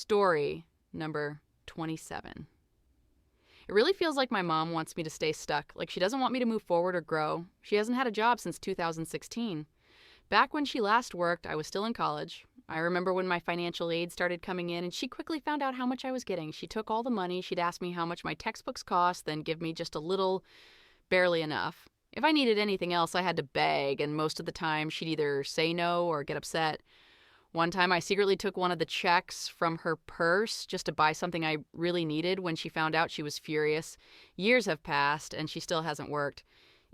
Story number 27. It really feels like my mom wants me to stay stuck, like she doesn't want me to move forward or grow. She hasn't had a job since 2016. Back when she last worked, I was still in college. I remember when my financial aid started coming in, and she quickly found out how much I was getting. She took all the money, she'd ask me how much my textbooks cost, then give me just a little, barely enough. If I needed anything else, I had to beg, and most of the time she'd either say no or get upset. One time I secretly took one of the checks from her purse just to buy something I really needed. When she found out, she was furious. Years have passed, and she still hasn't worked.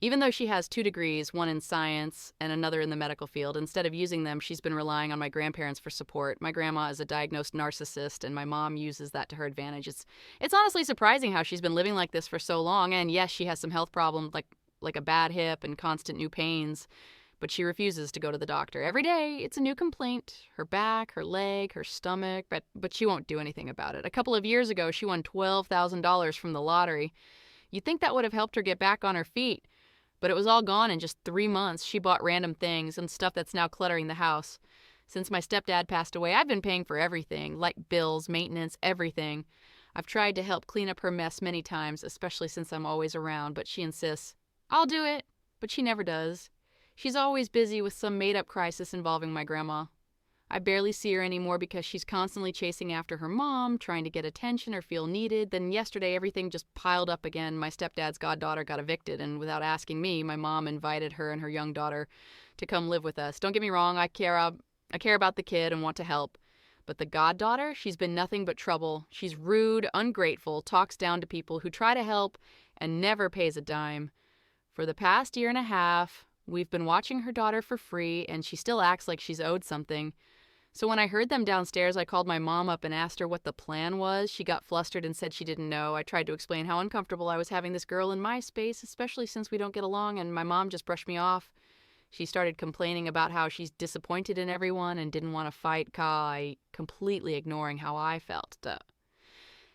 Even though she has 2 degrees, one in science and another in the medical field, instead of using them, she's been relying on my grandparents for support. My grandma is a diagnosed narcissist, and my mom uses that to her advantage. It's honestly surprising how she's been living like this for so long, and yes, she has some health problems like a bad hip and constant new pains, but she refuses to go to the doctor. Every day, it's a new complaint. Her back, her leg, her stomach, but she won't do anything about it. A couple of years ago, she won $12,000 from the lottery. You'd think that would have helped her get back on her feet, but it was all gone in just 3 months. She bought random things and stuff that's now cluttering the house. Since my stepdad passed away, I've been paying for everything, like bills, maintenance, everything. I've tried to help clean up her mess many times, especially since I'm always around, but she insists, I'll do it, but she never does. She's always busy with some made-up crisis involving my grandma. I barely see her anymore because she's constantly chasing after her mom, trying to get attention or feel needed. Then yesterday, everything just piled up again. My stepdad's goddaughter got evicted, and without asking me, my mom invited her and her young daughter to come live with us. Don't get me wrong, I care about the kid and want to help. But the goddaughter, she's been nothing but trouble. She's rude, ungrateful, talks down to people who try to help, and never pays a dime. For the past year and a half, we've been watching her daughter for free, and she still acts like she's owed something. So when I heard them downstairs, I called my mom up and asked her what the plan was. She got flustered and said she didn't know. I tried to explain how uncomfortable I was having this girl in my space, especially since we don't get along, and my mom just brushed me off. She started complaining about how she's disappointed in everyone and didn't want to fight Kai, completely ignoring how I felt.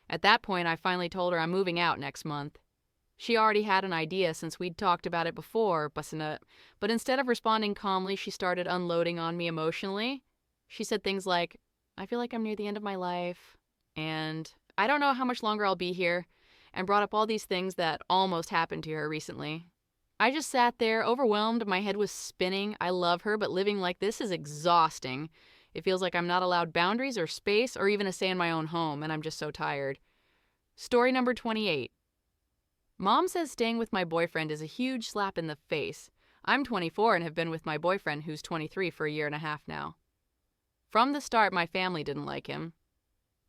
At that point, I finally told her I'm moving out next month. She already had an idea since we'd talked about it before, but instead of responding calmly, she started unloading on me emotionally. She said things like, I feel like I'm near the end of my life, and I don't know how much longer I'll be here, and brought up all these things that almost happened to her recently. I just sat there, overwhelmed. My head was spinning. I love her, but living like this is exhausting. It feels like I'm not allowed boundaries or space or even a say in my own home, and I'm just so tired. Story number 28. Mom says staying with my boyfriend is a huge slap in the face. I'm 24 and have been with my boyfriend, who's 23, for a year and a half now. From the start, my family didn't like him.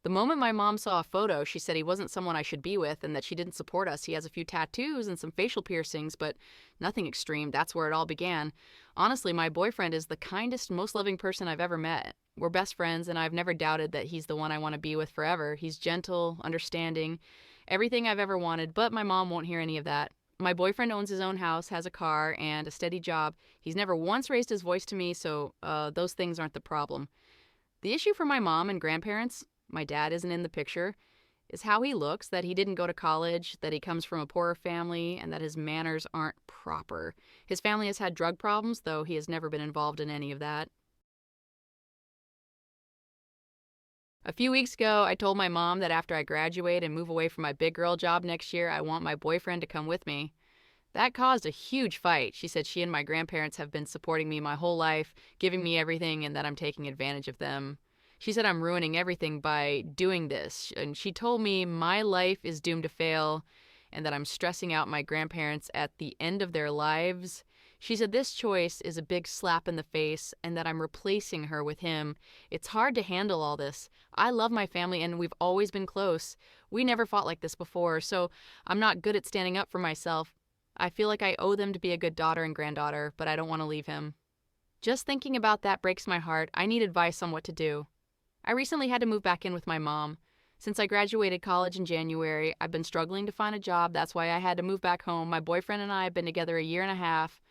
The moment my mom saw a photo, she said he wasn't someone I should be with and that she didn't support us. He has a few tattoos and some facial piercings, but nothing extreme. That's where it all began. Honestly, my boyfriend is the kindest, most loving person I've ever met. We're best friends, and I've never doubted that he's the one I want to be with forever. He's gentle, understanding, everything I've ever wanted, but my mom won't hear any of that. My boyfriend owns his own house, has a car, and a steady job. He's never once raised his voice to me, so those things aren't the problem. The issue for my mom and grandparents, my dad isn't in the picture, is how he looks, that he didn't go to college, that he comes from a poorer family, and that his manners aren't proper. His family has had drug problems, though he has never been involved in any of that. A few weeks ago, I told my mom that after I graduate and move away from my big girl job next year, I want my boyfriend to come with me. That caused a huge fight. She said she and my grandparents have been supporting me my whole life, giving me everything, and that I'm taking advantage of them. She said I'm ruining everything by doing this, and she told me my life is doomed to fail and that I'm stressing out my grandparents at the end of their lives. She said this choice is a big slap in the face and that I'm replacing her with him. It's hard to handle all this. I love my family and we've always been close. We never fought like this before, so I'm not good at standing up for myself. I feel like I owe them to be a good daughter and granddaughter, but I don't want to leave him. Just thinking about that breaks my heart. I need advice on what to do. I recently had to move back in with my mom. Since I graduated college in January, I've been struggling to find a job. That's why I had to move back home. My boyfriend and I have been together a year and a half,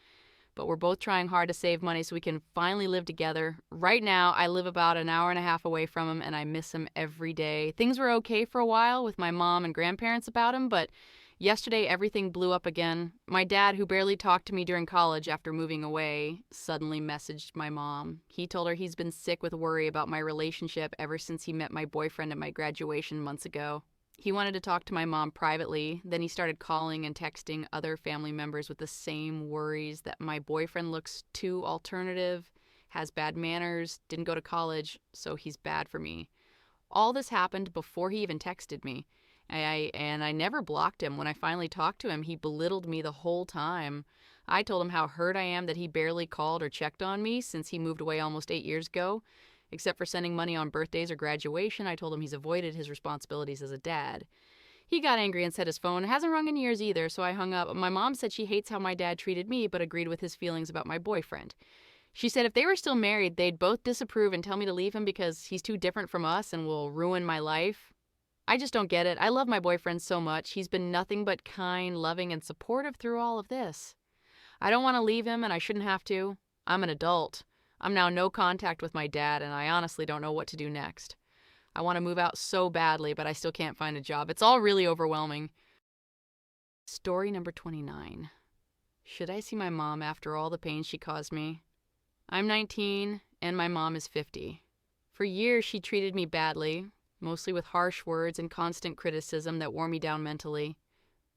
but we're both trying hard to save money so we can finally live together. Right now, I live about an hour and a half away from him, and I miss him every day. Things were okay for a while with my mom and grandparents about him, but Yesterday, everything blew up again. My dad, who barely talked to me during college after moving away, suddenly messaged my mom. He told her he's been sick with worry about my relationship ever since he met my boyfriend at my graduation months ago. He wanted to talk to my mom privately, then he started calling and texting other family members with the same worries that my boyfriend looks too alternative, has bad manners, didn't go to college, so he's bad for me. All this happened before he even texted me. I never blocked him. When I finally talked to him, he belittled me the whole time. I told him how hurt I am that he barely called or checked on me since he moved away almost 8 years ago. Except for sending money on birthdays or graduation, I told him he's avoided his responsibilities as a dad. He got angry and said his phone hasn't rung in years either, so I hung up. My mom said she hates how my dad treated me, but agreed with his feelings about my boyfriend. She said if they were still married, they'd both disapprove and tell me to leave him because he's too different from us and will ruin my life. I just don't get it. I love my boyfriend so much. He's been nothing but kind, loving, and supportive through all of this. I don't want to leave him, and I shouldn't have to. I'm an adult. I'm now no contact with my dad, and I honestly don't know what to do next. I want to move out so badly, but I still can't find a job. It's all really overwhelming. Story number 29. Should I see my mom after all the pain she caused me? I'm 19, and my mom is 50. For years, she treated me badly, mostly with harsh words and constant criticism that wore me down mentally.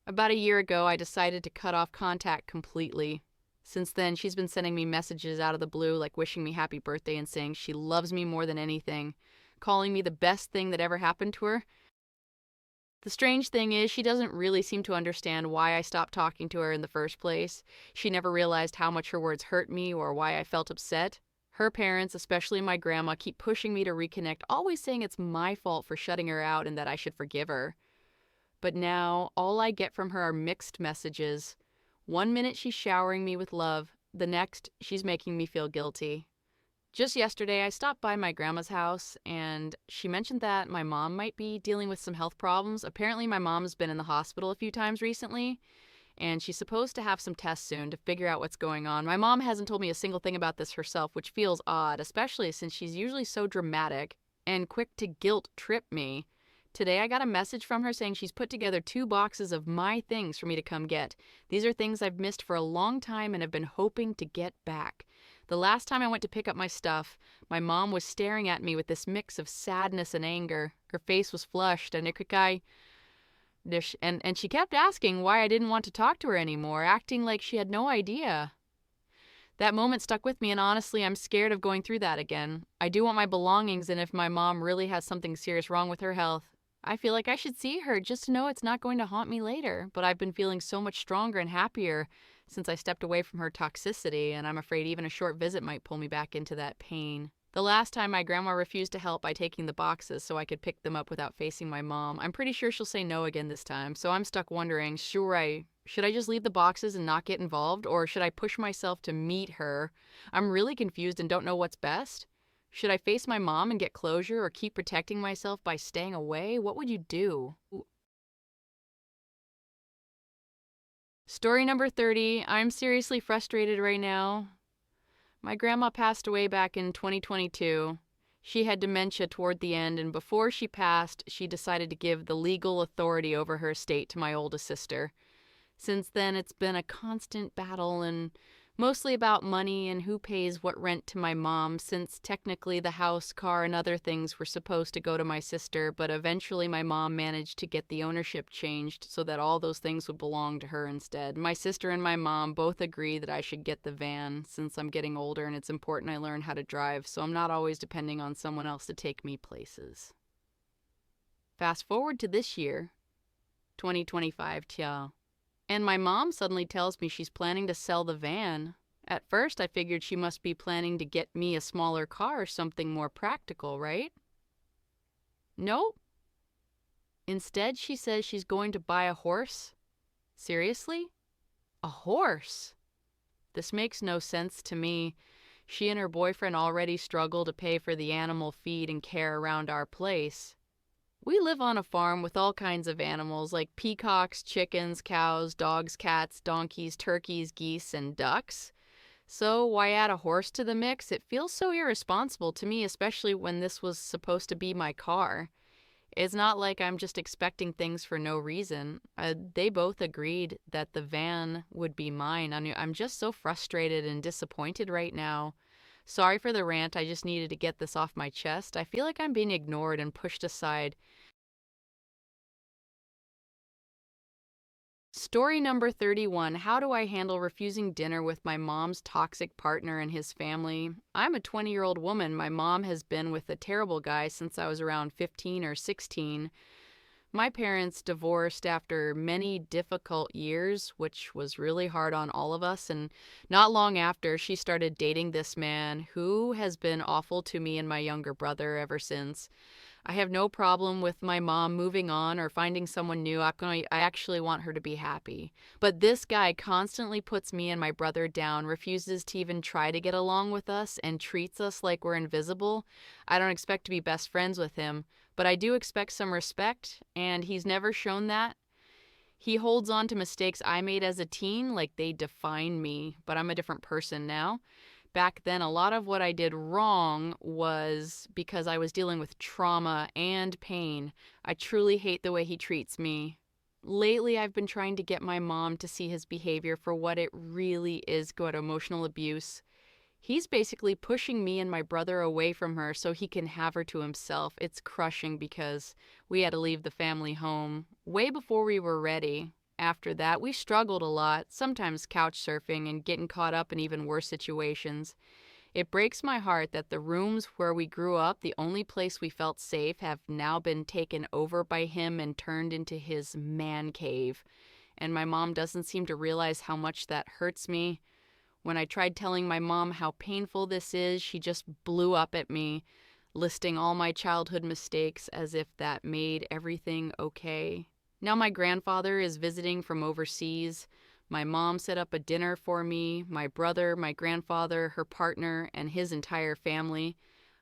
About a year ago, I decided to cut off contact completely. Since then, she's been sending me messages out of the blue, like wishing me happy birthday and saying she loves me more than anything, calling me the best thing that ever happened to her. The strange thing is, she doesn't really seem to understand why I stopped talking to her in the first place. She never realized how much her words hurt me or why I felt upset. Her parents, especially my grandma, keep pushing me to reconnect, always saying it's my fault for shutting her out and that I should forgive her. But now, all I get from her are mixed messages. One minute she's showering me with love, the next she's making me feel guilty. Just yesterday, I stopped by my grandma's house, and she mentioned that my mom might be dealing with some health problems. Apparently, my mom's been in the hospital a few times recently, and she's supposed to have some tests soon to figure out what's going on. My mom hasn't told me a single thing about this herself, which feels odd, especially since she's usually so dramatic and quick to guilt trip me. Today, I got a message from her saying she's put together 2 boxes of my things for me to come get. These are things I've missed for a long time and have been hoping to get back. The last time I went to pick up my stuff, my mom was staring at me with this mix of sadness and anger. Her face was flushed, and she kept asking why I didn't want to talk to her anymore, acting like she had no idea. That moment stuck with me, and honestly, I'm scared of going through that again. I do want my belongings, and if my mom really has something serious wrong with her health, I feel like I should see her just to know it's not going to haunt me later. But I've been feeling so much stronger and happier since I stepped away from her toxicity, and I'm afraid even a short visit might pull me back into that pain. The last time my grandma refused to help by taking the boxes so I could pick them up without facing my mom. I'm pretty sure she'll say no again this time, so I'm stuck wondering, should I just leave the boxes and not get involved, or should I push myself to meet her? I'm really confused and don't know what's best. Should I face my mom and get closure, or keep protecting myself by staying away? What would you do? Story number 30. I'm seriously frustrated right now. My grandma passed away back in 2022. She had dementia toward the end, and before she passed, she decided to give the legal authority over her estate to my oldest sister. Since then, it's been a constant battle and mostly about money and who pays what rent to my mom, since technically the house, car, and other things were supposed to go to my sister, but eventually my mom managed to get the ownership changed so that all those things would belong to her instead. My sister and my mom both agree that I should get the van since I'm getting older and it's important I learn how to drive, so I'm not always depending on someone else to take me places. Fast forward to this year, 2025, and my mom suddenly tells me she's planning to sell the van. At first, I figured she must be planning to get me a smaller car or something more practical, right? Nope. Instead, she says she's going to buy a horse. Seriously? A horse? This makes no sense to me. She and her boyfriend already struggle to pay for the animal feed and care around our place. We live on a farm with all kinds of animals like peacocks, chickens, cows, dogs, cats, donkeys, turkeys, geese, and ducks. So why add a horse to the mix? It feels so irresponsible to me, especially when this was supposed to be my car. It's not like I'm just expecting things for no reason. They both agreed that the van would be mine. I'm just so frustrated and disappointed right now. Sorry for the rant. I just needed to get this off my chest. I feel like I'm being ignored and pushed aside. Story number 31. How do I handle refusing dinner with my mom's toxic partner and his family? I'm a 20-year-old woman. My mom has been with a terrible guy since I was around 15 or 16. My parents divorced after many difficult years, which was really hard on all of us. And not long after, she started dating this man who has been awful to me and my younger brother ever since. I have no problem with my mom moving on or finding someone new. I actually want her to be happy. But this guy constantly puts me and my brother down, refuses to even try to get along with us, and treats us like we're invisible. I don't expect to be best friends with him, but I do expect some respect, and he's never shown that. He holds on to mistakes I made as a teen like they define me, but I'm a different person now. Back then, a lot of what I did wrong was because I was dealing with trauma and pain. I truly hate the way he treats me. Lately, I've been trying to get my mom to see his behavior for what it really is, good emotional abuse. He's basically pushing me and my brother away from her so he can have her to himself. It's crushing because we had to leave the family home way before we were ready. After that, we struggled a lot, sometimes couch surfing and getting caught up in even worse situations. It breaks my heart that the rooms where we grew up, the only place we felt safe, have now been taken over by him and turned into his man cave. And my mom doesn't seem to realize how much that hurts me. When I tried telling my mom how painful this is, she just blew up at me, listing all my childhood mistakes as if that made everything okay. Now my grandfather is visiting from overseas. My mom set up a dinner for me, my brother, my grandfather, her partner, and his entire family.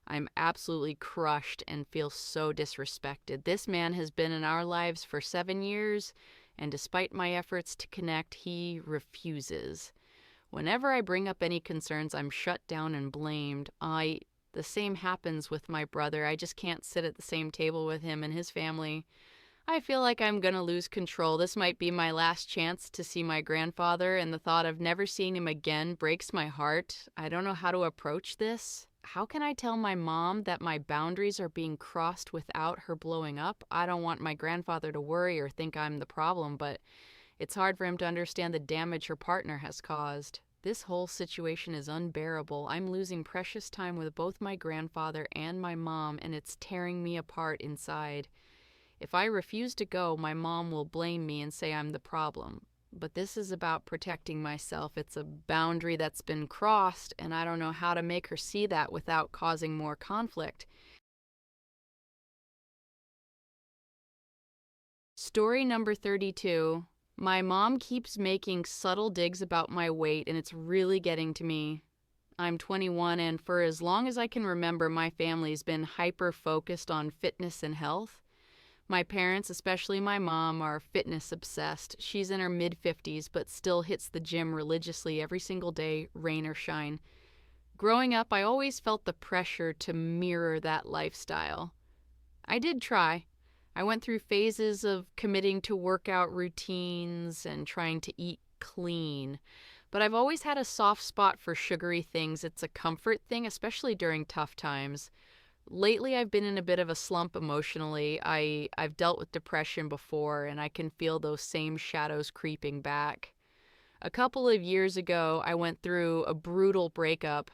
I'm absolutely crushed and feel so disrespected. This man has been in our lives for 7 years, and despite my efforts to connect, he refuses. Whenever I bring up any concerns, I'm shut down and blamed. The same happens with my brother. I just can't sit at the same table with him and his family. I feel like I'm gonna lose control. This might be my last chance to see my grandfather, and the thought of never seeing him again breaks my heart. I don't know how to approach this. How can I tell my mom that my boundaries are being crossed without her blowing up? I don't want my grandfather to worry or think I'm the problem, but it's hard for him to understand the damage her partner has caused. This whole situation is unbearable. I'm losing precious time with both my grandfather and my mom, and it's tearing me apart inside. If I refuse to go, my mom will blame me and say I'm the problem. But this is about protecting myself. It's a boundary that's been crossed, and I don't know how to make her see that without causing more conflict. Story number 32. My mom keeps making subtle digs about my weight, and it's really getting to me. I'm 21, and for as long as I can remember, my family's been hyper-focused on fitness and health. My parents, especially my mom, are fitness obsessed. She's in her mid-50s, but still hits the gym religiously every single day, rain or shine. Growing up, I always felt the pressure to mirror that lifestyle. I did try. I went through phases of committing to workout routines and trying to eat clean. But I've always had a soft spot for sugary things. It's a comfort thing, especially during tough times. Lately, I've been in a bit of a slump emotionally. I've dealt with depression before, and I can feel those same shadows creeping back. A couple of years ago, I went through a brutal breakup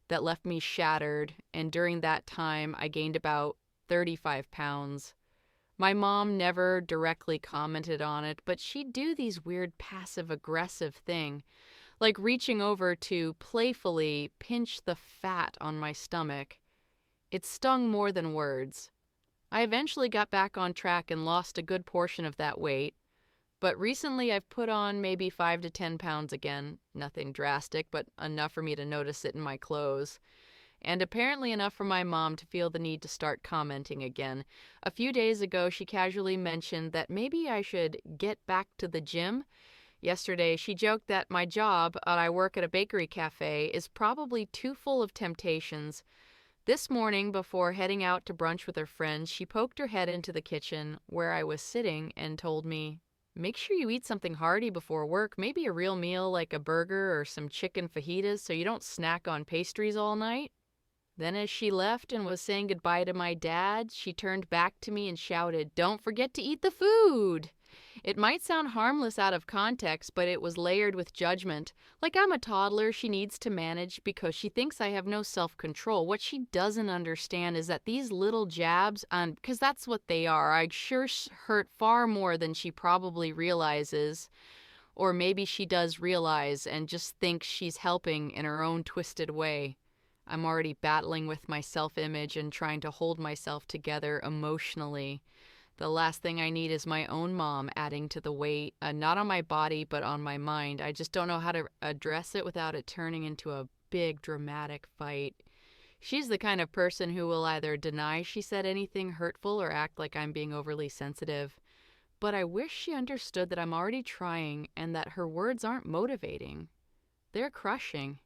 that left me shattered, and during that time, I gained about 35 pounds. My mom never directly commented on it, but she'd do these weird passive-aggressive thing, like reaching over to playfully pinch the fat on my stomach. It stung more than words. I eventually got back on track and lost a good portion of that weight, but recently I've put on maybe 5 to 10 pounds again. Nothing drastic, but enough for me to notice it in my clothes. And apparently enough for my mom to feel the need to start commenting again. A few days ago, she casually mentioned that maybe I should get back to the gym. Yesterday, she joked that my job, I work at a bakery cafe, is probably too full of temptations. This morning, before heading out to brunch with her friends, she poked her head into the kitchen where I was sitting and told me, "Make sure you eat something hearty before work, maybe a real meal like a burger or some chicken fajitas so you don't snack on pastries all night." Then, as she left and was saying goodbye to my dad, she turned back to me and shouted, "Don't forget to eat the food!" It might sound harmless out of context, but it was layered with judgment. Like I'm a toddler she needs to manage because she thinks I have no self-control. What she doesn't understand is that these little jabs, because that's what they are, I sure hurt far more than she probably realizes. Or maybe she does realize and just thinks she's helping in her own twisted way. I'm already battling with my self-image and trying to hold myself together emotionally. The last thing I need is my own mom adding to the weight, not on my body, but on my mind. I just don't know how to address it without it turning into a big dramatic fight. She's the kind of person who will either deny she said anything hurtful or act like I'm being overly sensitive. But I wish she understood that I'm already trying and that her words aren't motivating. They're crushing.